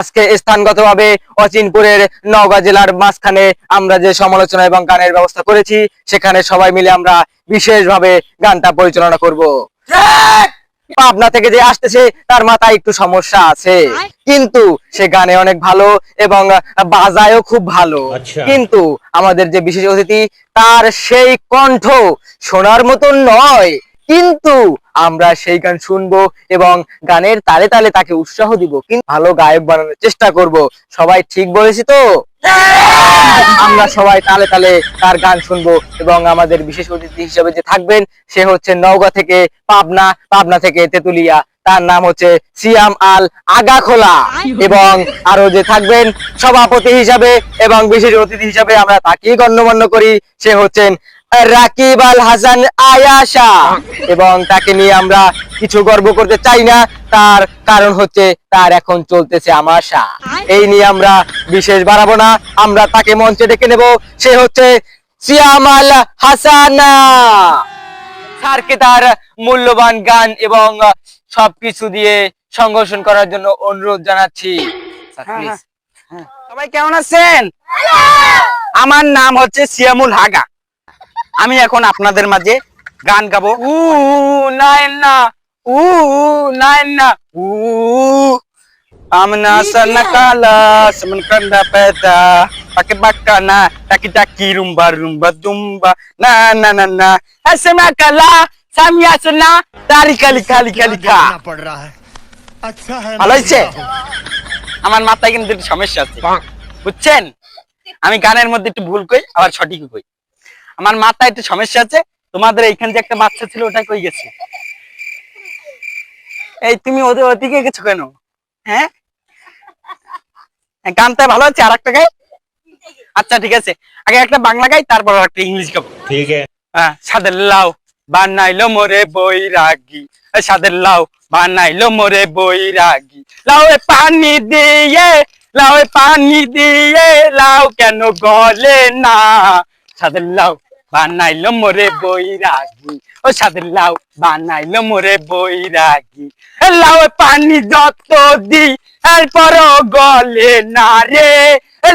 আজকে স্থানগতভাবে অচিনপুরের নওগাঁ জেলার মাঝখানে আমরা যে সমালোচনা এবং গানের ব্যবস্থা করেছি, সেখানে সবাই মিলে আমরা বিশেষভাবে গানটা পরিচালনা করব। পাবনা থেকে যে আসতেছে তার মাথায় একটু সমস্যা আছে, কিন্তু সে গানে অনেক ভালো এবং বাজায়ও খুব ভালো। কিন্তু আমাদের যে বিশেষ অতিথি, তার সেই কণ্ঠ শোনার মতন নয়, কিন্তু আমরা সেই গান শুনবো এবং গানের তালে তালে তাকে উৎসাহ দিব, কিন্তু ভালো গায়ক বানানোর চেষ্টা করব। সবাই ঠিক বলেছি তো? আমরা সবাই তালে তালে তার গান শুনবো এবং আমাদের বিশেষ অতিথি হিসেবে যে থাকবেন, সে হচ্ছে নওগাঁ থেকে পাবনা, পাবনা থেকে তেতুলিয়া, তার নাম হচ্ছে সিয়াম আল আগাখোলা। এবং আরো যে থাকবেন সভাপতি হিসাবে এবং বিশেষ অতিথি হিসাবে আমরা তাকেই গণ্যমান্য করি, সে হচ্ছেন রাকিব আল হাসান আয়াশা। এবং তাকে নিয়ে আমরা কিছু গর্ব করতে চাই না, তার কারণ হচ্ছে তার এখন চলতেছে আমাশা। এই নিয়ে আমরা বিশেষ বাড়াবো না, আমরা তাকে মঞ্চে ডেকে নেব। সে হচ্ছে সিয়াম আল হাসানা। স্যারকে তার মূল্যবান গান এবং সবকিছু দিয়ে সংগঠন করার জন্য অনুরোধ জানাচ্ছি। সবাই কেমন আছেন? আমার নাম হচ্ছে সিয়ামুল হাগা। আমি এখন আপনাদের মাঝে গান গাবো। উ নাইনা, উ নাইনা, উ আমনা সানা কালা সমন কান্ডা পেদা পাকে বাকানা টাকি টাকি রুম্বা রুম্বা দুম্বা না না না না এসমা কালা সামিয়া সুনা তারি কালি কালি কালি খা। ভালো হয়েছে? আমার মাথায় কিন্তু একটু সমস্যা আছে, বুঝছেন? আমি গানের মধ্যে একটু ভুল কই আবার সঠিক কই। আমার মাথায় একটু সমস্যা আছে। তোমাদের এইখানে যে একটা বাচ্চা ছিল, ওটা কই গেছে? এই তুমি ওদের ওদিকে গেছো কেন? হ্যাঁ, গানটা ভালো আছে, আর একটা গাই। আচ্ছা ঠিক আছে, আগে একটা বাংলা গাই, তারপর একটা ইংলিশ গাবো। ঠিক আছে। হ্যাঁ, সাদের লাউ বানাইলো মোরে বৈরাগী, সাদের লাউ বানাইলো মোরে বৈরাগী। লাউয়ে পানি দিয়ে, লাউয়ে পানি দিয়ে, লাউ কেন গলে না? সাদের লাউ বানাইলো মোরে বৈরাগী, ও সাদের লাউ বানাইলো মোরে বৈরাগী। লাউয়ে পানি যত দি এরপরও গলে না রে,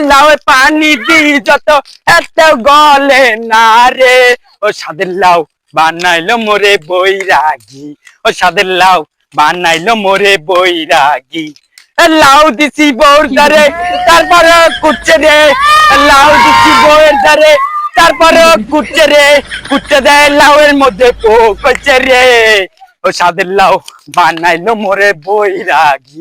লাউয়ে পানি দি যত এত গলে না রে। ও সাদের লাউ বানাইলো মোরে বৈরাগী, ও সাদের লাউ বানাইলো মোরে বৈরাগী। লাউ দিছি বউর ধারে তারপরে কুচ্ছে রে, লাউ দিছি বউয়ের ধারে তারপরে কুচ্ছে রে, কুচ্ছে দেয় লাউয়ের মধ্যে পোক হচ্ছে রে। ও সাদের লাউ বানাইলো মোরে বৈরাগী,